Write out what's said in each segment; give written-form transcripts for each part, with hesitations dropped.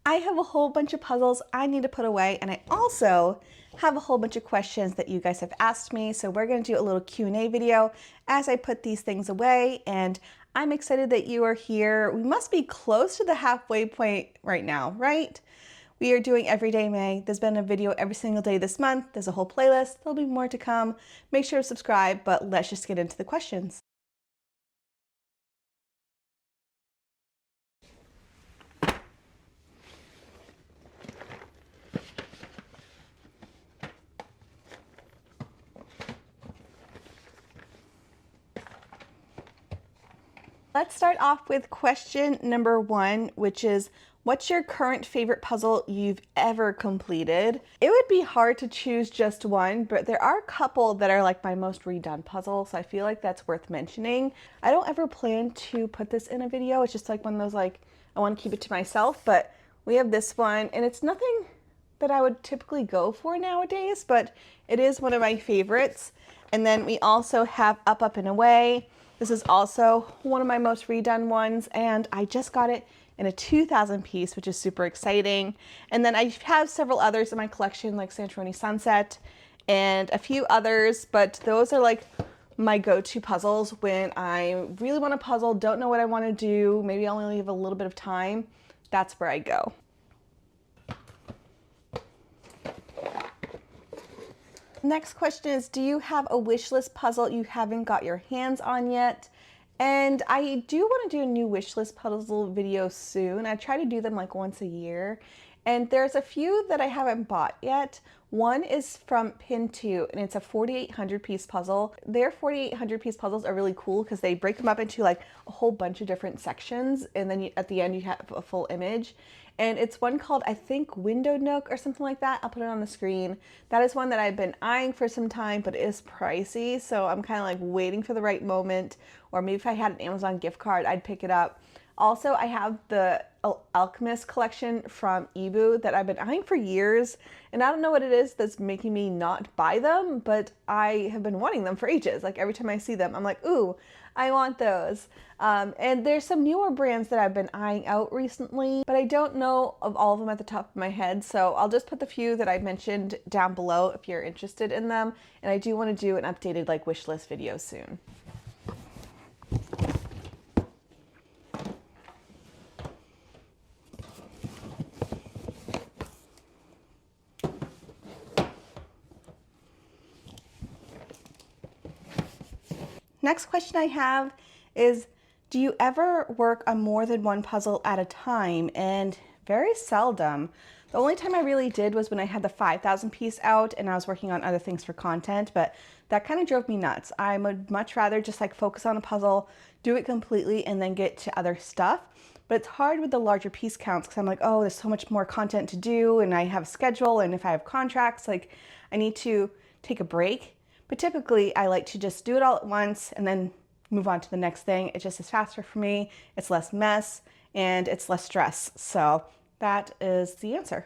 I have a whole bunch of puzzles I need to put away, and I also have a whole bunch of questions that you guys have asked me, so we're going to do a little Q&A video as I put these things away, and I'm excited that you are here. We must be close to the halfway point right now, right? We are doing Everyday May. There's been a video every single day this month. There's a whole playlist. There'll be more to come. Make sure to subscribe, but let's just get into the questions. Let's start off with question number 1, which is, what's your current favorite puzzle you've ever completed? It would be hard to choose just one, but there are a couple that are like my most redone puzzles, so I feel like that's worth mentioning. I don't ever plan to put this in a video. It's just like one of those, like, I want to keep it to myself, but we have this one, and it's nothing that I would typically go for nowadays, but it is one of my favorites. And then we also have Up, Up, and Away. This is also one of my most redone ones, and I just got it in a 2000 piece, which is super exciting. And then I have several others in my collection, like Santorini Sunset and a few others, but those are like my go-to puzzles when I really want to puzzle, don't know what I want to do, maybe I only have a little bit of time. That's where I go. Next question is, do you have a wish list puzzle you haven't got your hands on yet? And I do want to do a new wish list puzzle video soon. I try to do them like once a year. And there's a few that I haven't bought yet. One is from Pin 2, and it's a 4,800 piece puzzle. Their 4,800 piece puzzles are really cool because they break them up into like a whole bunch of different sections, and then at the end you have a full image. And it's one called, I think, Window Nook or something like that. I'll put it on the screen. That is one that I've been eyeing for some time, but it is pricey, so I'm kind of like waiting for the right moment, or maybe if I had an Amazon gift card, I'd pick it up. Also, I have the Alchemist collection from Ebu that I've been eyeing for years, and I don't know what it is that's making me not buy them, but I have been wanting them for ages. Like every time I see them, I'm like, ooh, I want those. And there's some newer brands that I've been eyeing out recently, but I don't know of all of them at the top of my head, so I'll just put the few that I mentioned down below if you're interested in them, and I do want to do an updated like wish list video soon. Next question I have is, do you ever work on more than one puzzle at a time? And very seldom. The only time I really did was when I had the 5,000 piece out and I was working on other things for content, but that kind of drove me nuts. I would much rather just like focus on a puzzle, do it completely, and then get to other stuff. But it's hard with the larger piece counts because I'm like, oh, there's so much more content to do, and I have a schedule, and if I have contracts, like I need to take a break. But typically I like to just do it all at once and then move on to the next thing. It just is faster for me. It's less mess and it's less stress. So that is the answer.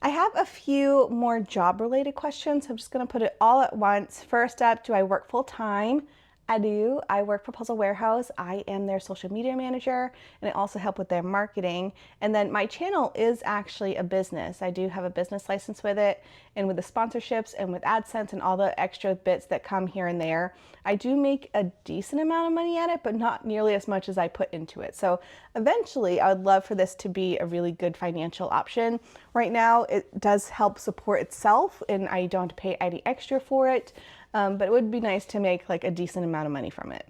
I have a few more job related questions. I'm just gonna put it all at once. First up, do I work full time? I do. I work for Puzzle Warehouse. I am their social media manager, and I also help with their marketing. And then my channel is actually a business. I do have a business license with it, and with the sponsorships and with AdSense and all the extra bits that come here and there, I do make a decent amount of money at it, but not nearly as much as I put into it. So eventually I would love for this to be a really good financial option. Right now it does help support itself, and I don't have to pay any extra for it. But it would be nice to make like a decent amount of money from it.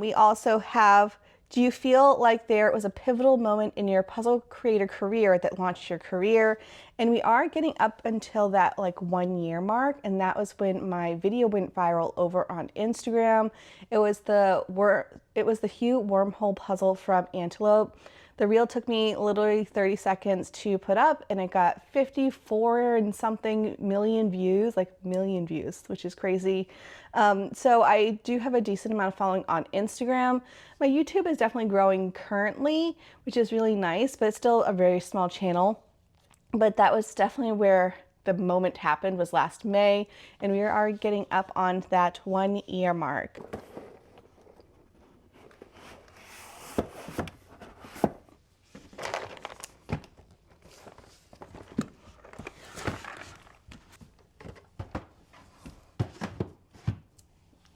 We also have, do you feel like there was a pivotal moment in your puzzle creator career that launched your career? And we are getting up until that like 1 year mark, and that was when my video went viral over on Instagram. It was the Hue wormhole puzzle from Antelope. The reel took me literally 30 seconds to put up, and it got 54 and something million views, which is crazy. So I do have a decent amount of following on Instagram. My YouTube is definitely growing currently, which is really nice, but it's still a very small channel. But that was definitely where the moment happened, was last May, and we are getting up on that 1 year mark.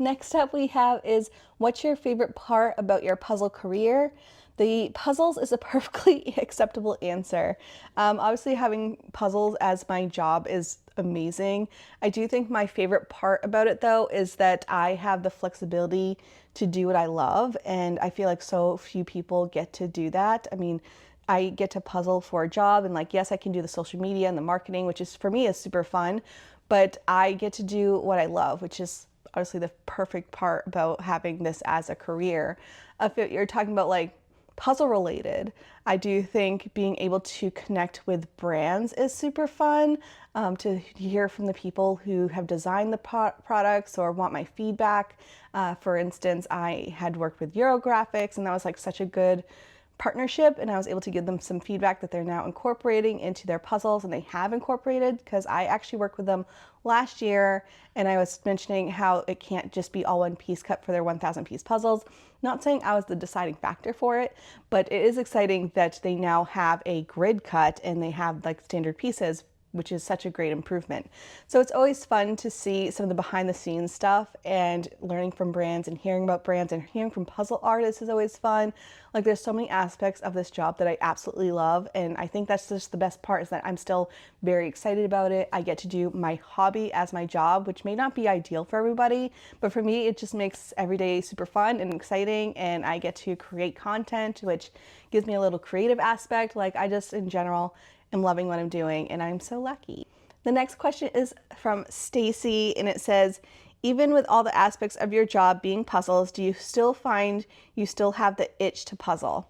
Next up we have is, what's your favorite part about your puzzle career? The puzzles is a perfectly acceptable answer. Obviously having puzzles as my job is amazing. I do think my favorite part about it though is that I have the flexibility to do what I love, and I feel like so few people get to do that. I mean, I get to puzzle for a job, and like, yes, I can do the social media and the marketing, which is for me is super fun, but I get to do what I love, which is honestly the perfect part about having this as a career. If you're talking about like puzzle related, I do think being able to connect with brands is super fun, to hear from the people who have designed the products or want my feedback. For instance, I had worked with Eurographics, and that was like such a good partnership, and I was able to give them some feedback that they're now incorporating into their puzzles, and they have incorporated, because I actually worked with them last year, and I was mentioning how it can't just be all one piece cut for their 1,000 piece puzzles. Not saying I was the deciding factor for it, but it is exciting that they now have a grid cut and they have like standard pieces, which is such a great improvement. So it's always fun to see some of the behind the scenes stuff, and learning from brands and hearing about brands and hearing from puzzle artists is always fun. Like, there's so many aspects of this job that I absolutely love, and I think that's just the best part, is that I'm still very excited about it. I get to do my hobby as my job, which may not be ideal for everybody, but for me it just makes every day super fun and exciting, and I get to create content, which gives me a little creative aspect. Like, I just in general am loving what I'm doing, and I'm so lucky. The next question is from Stacy, and it says, even with all the aspects of your job being puzzles, do you still find you still have the itch to puzzle?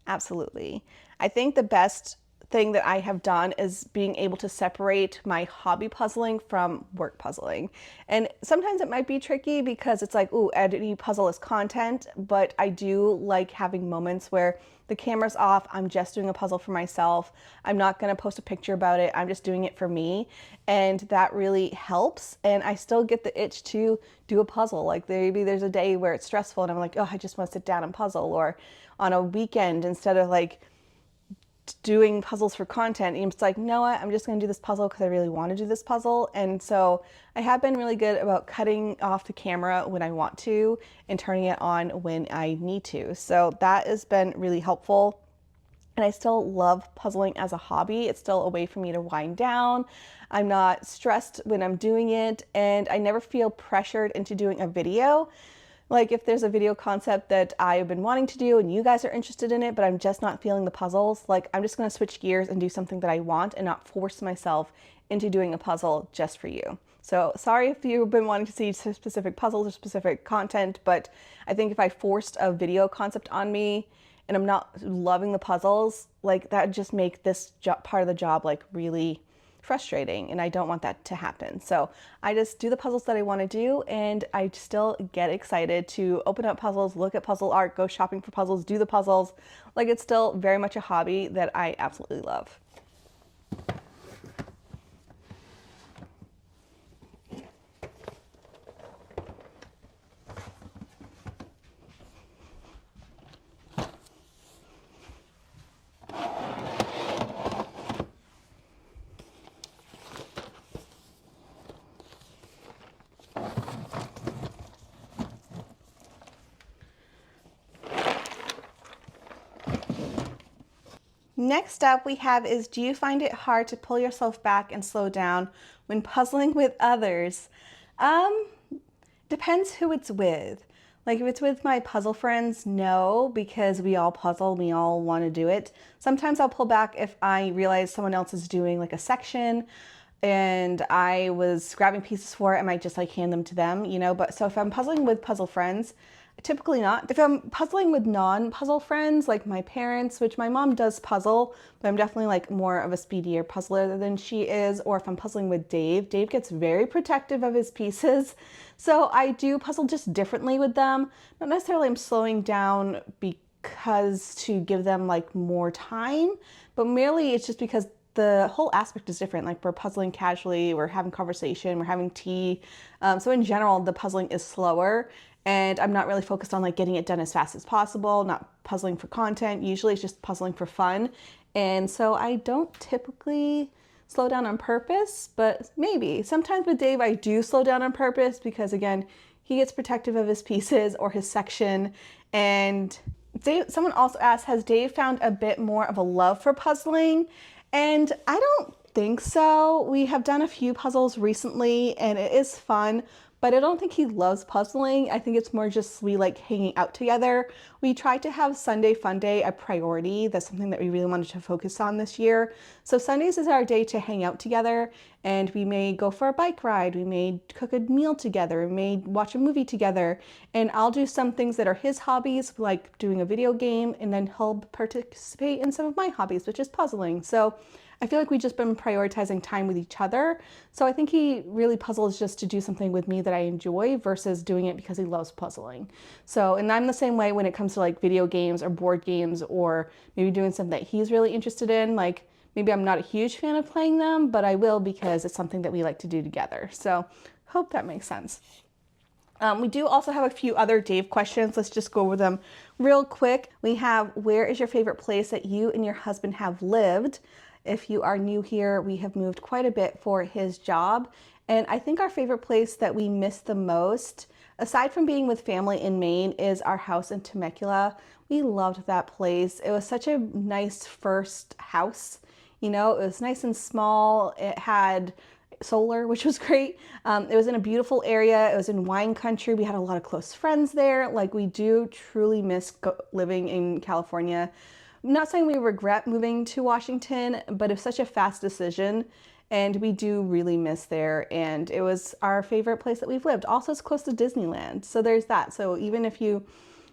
Absolutely. I think the best thing that I have done is being able to separate my hobby puzzling from work puzzling. And sometimes it might be tricky because it's like, ooh, any puzzle is content, but I do like having moments where the camera's off, I'm just doing a puzzle for myself. I'm not gonna post a picture about it, I'm just doing it for me. And that really helps. And I still get the itch to do a puzzle. Like, maybe there's a day where it's stressful and I'm like, oh, I just wanna sit down and puzzle. Or on a weekend, instead of like doing puzzles for content, it's like, you know what, I'm just going to do this puzzle because I really want to do this puzzle. And so I have been really good about cutting off the camera when I want to and turning it on when I need to. So that has been really helpful. And I still love puzzling as a hobby. It's still a way for me to wind down. I'm not stressed when I'm doing it, and I never feel pressured into doing a video. Like, if there's a video concept that I've been wanting to do and you guys are interested in it, but I'm just not feeling the puzzles, like, I'm just going to switch gears and do something that I want and not force myself into doing a puzzle just for you. So sorry if you've been wanting to see specific puzzles or specific content, but I think if I forced a video concept on me and I'm not loving the puzzles, like, that would just make this part of the job like really frustrating, and I don't want that to happen. So I just do the puzzles that I want to do, and I still get excited to open up puzzles, look at puzzle art, go shopping for puzzles, do the puzzles. Like, it's still very much a hobby that I absolutely love. Next up we have is, do you find it hard to pull yourself back and slow down when puzzling with others? Depends who it's with. Like, if it's with my puzzle friends, no, because we all puzzle, we all want to do it. Sometimes I'll pull back if I realize someone else is doing like a section and I was grabbing pieces for it, I might just like hand them to them, you know. But so if I'm puzzling with puzzle friends, typically not. If I'm puzzling with non-puzzle friends, like my parents, which my mom does puzzle, but I'm definitely like more of a speedier puzzler than she is, or if I'm puzzling with Dave, Dave gets very protective of his pieces. So I do puzzle just differently with them. Not necessarily I'm slowing down because to give them like more time, but merely it's just because the whole aspect is different. Like, we're puzzling casually, we're having conversation, we're having tea. So in general, the puzzling is slower, and I'm not really focused on like getting it done as fast as possible, not puzzling for content. Usually it's just puzzling for fun. And so I don't typically slow down on purpose, but maybe. Sometimes with Dave I do slow down on purpose because, again, he gets protective of his pieces or his section. And someone also asked, has Dave found a bit more of a love for puzzling? And I don't think so. We have done a few puzzles recently and it is fun, but I don't think he loves puzzling. I think it's more just we like hanging out together. We tried to have Sunday Fun Day a priority. That's something that we really wanted to focus on this year. So Sundays is our day to hang out together, and we may go for a bike ride. We may cook a meal together. We may watch a movie together, and I'll do some things that are his hobbies, like doing a video game, and then he'll participate in some of my hobbies, which is puzzling. So I feel like we've just been prioritizing time with each other. So I think he really puzzles just to do something with me that I enjoy versus doing it because he loves puzzling. So, and I'm the same way when it comes to like video games or board games, or maybe doing something that he's really interested in. Like maybe I'm not a huge fan of playing them, but I will because it's something that we like to do together. So hope that makes sense. We do also have a few other Dave questions. Let's just go over them real quick. We have, where is your favorite place that you and your husband have lived? If you are new here, we have moved quite a bit for his job. And I think our favorite place that we miss the most, aside from being with family in Maine, is our house in Temecula. We loved that place. It was such a nice first house. You know, it was nice and small. It had solar, which was great. It was in a beautiful area. It was in wine country. We had a lot of close friends there. Like, we do truly miss living in California. I'm not saying we regret moving to Washington, but it was such a fast decision and we do really miss there. And it was our favorite place that we've lived. Also, it's close to Disneyland. So there's that. So even if you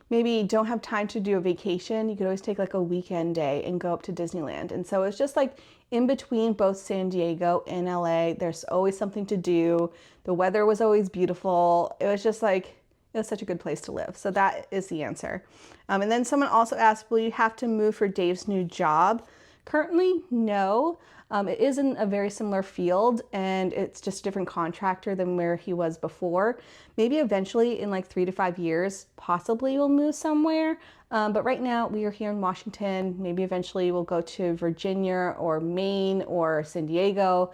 maybe don't have time to do a vacation, you could always take like a weekend day and go up to Disneyland. And so it's just like in between both San Diego and LA, there's always something to do. The weather was always beautiful. It was just like, it was such a good place to live. So that is the answer. And then someone also asked, will you have to move for Dave's new job? Currently, no. It is in a very similar field and it's just a different contractor than where he was before. Maybe eventually in like 3 to 5 years, possibly we'll move somewhere. But right now we are here in Washington. Maybe eventually we'll go to Virginia or Maine or San Diego.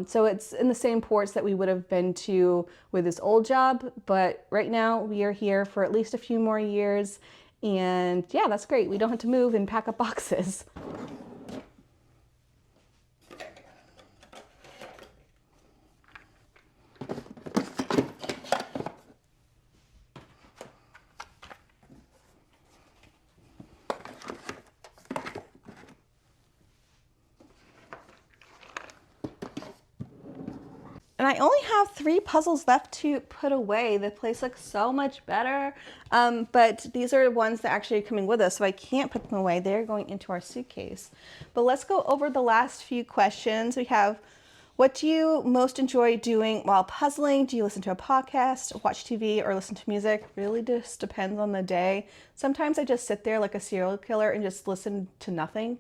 So it's in the same ports that we would have been to with this old job. But right now we are here for at least a few more years. And yeah, that's great. We don't have to move and pack up boxes. And I only have 3 puzzles left to put away. The place looks so much better. But these are ones that actually are coming with us, so I can't put them away. They're going into our suitcase. But let's go over the last few questions. We have, what do you most enjoy doing while puzzling? Do you listen to a podcast, watch TV, or listen to music? Really just depends on the day. Sometimes I just sit there like a serial killer and just listen to nothing,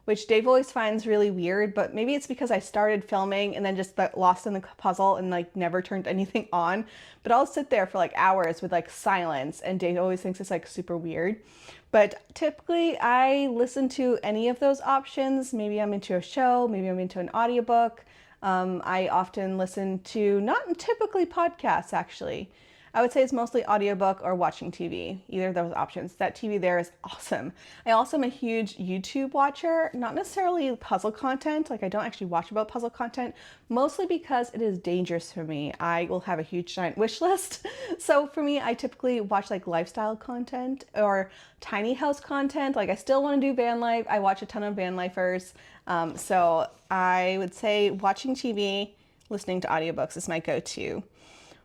which Dave always finds really weird, but maybe it's because I started filming and then just got lost in the puzzle and like never turned anything on. But I'll sit there for like hours with like silence, and Dave always thinks it's like super weird. But typically I listen to any of those options. Maybe I'm into a show, maybe I'm into an audiobook. I often listen to, not typically podcasts actually. I would say it's mostly audiobook or watching TV, either of those options. That TV there is awesome. I also am a huge YouTube watcher, not necessarily puzzle content, like I don't actually watch about puzzle content, mostly because it is dangerous for me. I will have a huge giant wish list. So for me, I typically watch like lifestyle content or tiny house content. Like I still want to do van life. I watch a ton of van lifers. So I would say watching TV, listening to audiobooks is my go-to.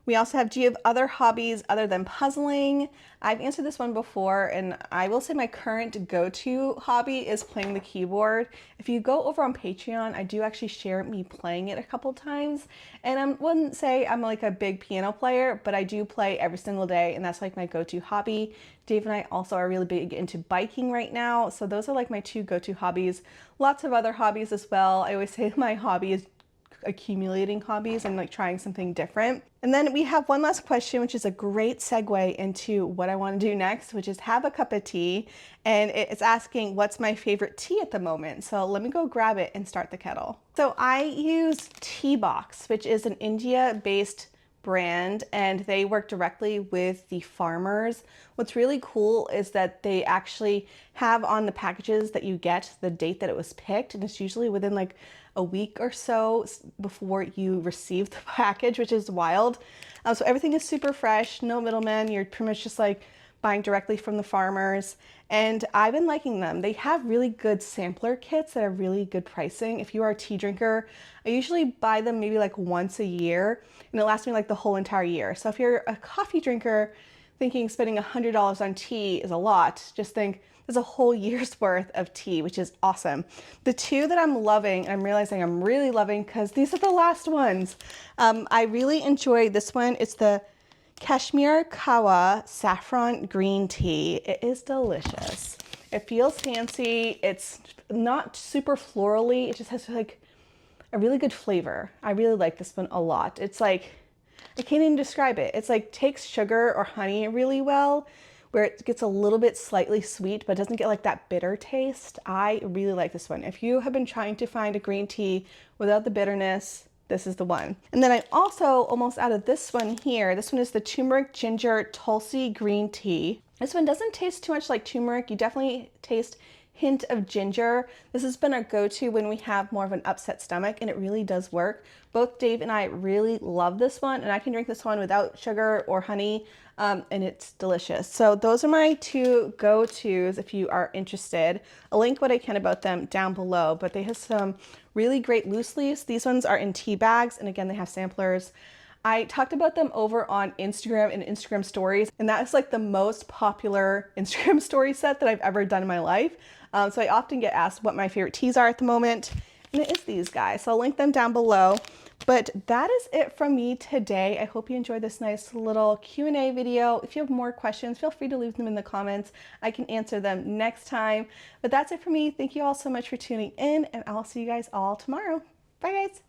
We also have, do you have other hobbies other than puzzling? I've answered this one before, and I will say my current go-to hobby is playing the keyboard. If you go over on Patreon, I do actually share me playing it a couple times. And I wouldn't say I'm like a big piano player, but I do play every single day, and that's like my go-to hobby. Dave and I also are really big into biking right now, so those are like my 2 go-to hobbies. Lots of other hobbies as well. I always say my hobby is accumulating hobbies and like trying something different. And then we have one last question, which is a great segue into what I want to do next, which is have a cup of tea. And it's asking, what's my favorite tea at the moment? So let me go grab it and start the kettle. So I use Tea Box, which is an India-based brand, and they work directly with the farmers. What's really cool is that they actually have on the packages that you get the date that it was picked, and it's usually within like a week or so before you receive the package, which is wild. So everything is super fresh, no middlemen. You're pretty much just like buying directly from the farmers, and I've been liking them. They have really good sampler kits that are really good pricing. If you are a tea drinker, I usually buy them maybe like once a year, and it lasts me like the whole entire year. So if you're a coffee drinker thinking spending $100 on tea is a lot, just think there's a whole year's worth of tea, which is awesome. The two that I'm loving, I'm realizing I'm really loving because these are the last ones. I really enjoy this one. It's the Kashmir Kawa Saffron Green Tea. It is delicious. It feels fancy. It's not super florally. It just has like a really good flavor. I really like this one a lot. It's like, I can't even describe it. It's like takes sugar or honey really well, where it gets a little bit slightly sweet, but doesn't get like that bitter taste. I really like this one. If you have been trying to find a green tea without the bitterness, this is the one. And then I also almost added this one here. This one is the turmeric ginger tulsi green tea. This one doesn't taste too much like turmeric. You definitely taste hint of ginger. This has been our go-to when we have more of an upset stomach, and it really does work. Both Dave and I really love this one, and I can drink this one without sugar or honey, and it's delicious. So those are my two go-tos if you are interested. I'll link what I can about them down below, but they have some really great loose leaves. These ones are in tea bags, and again, they have samplers. I talked about them over on Instagram and Instagram stories, and that is like the most popular Instagram story set that I've ever done in my life. So I often get asked what my favorite teas are at the moment, and it is these guys. So I'll link them down below. But that is it from me today. I hope you enjoyed this nice little Q&A video. If you have more questions, feel free to leave them in the comments. I can answer them next time. But that's it for me. Thank you all so much for tuning in, and I'll see you guys all tomorrow. Bye guys.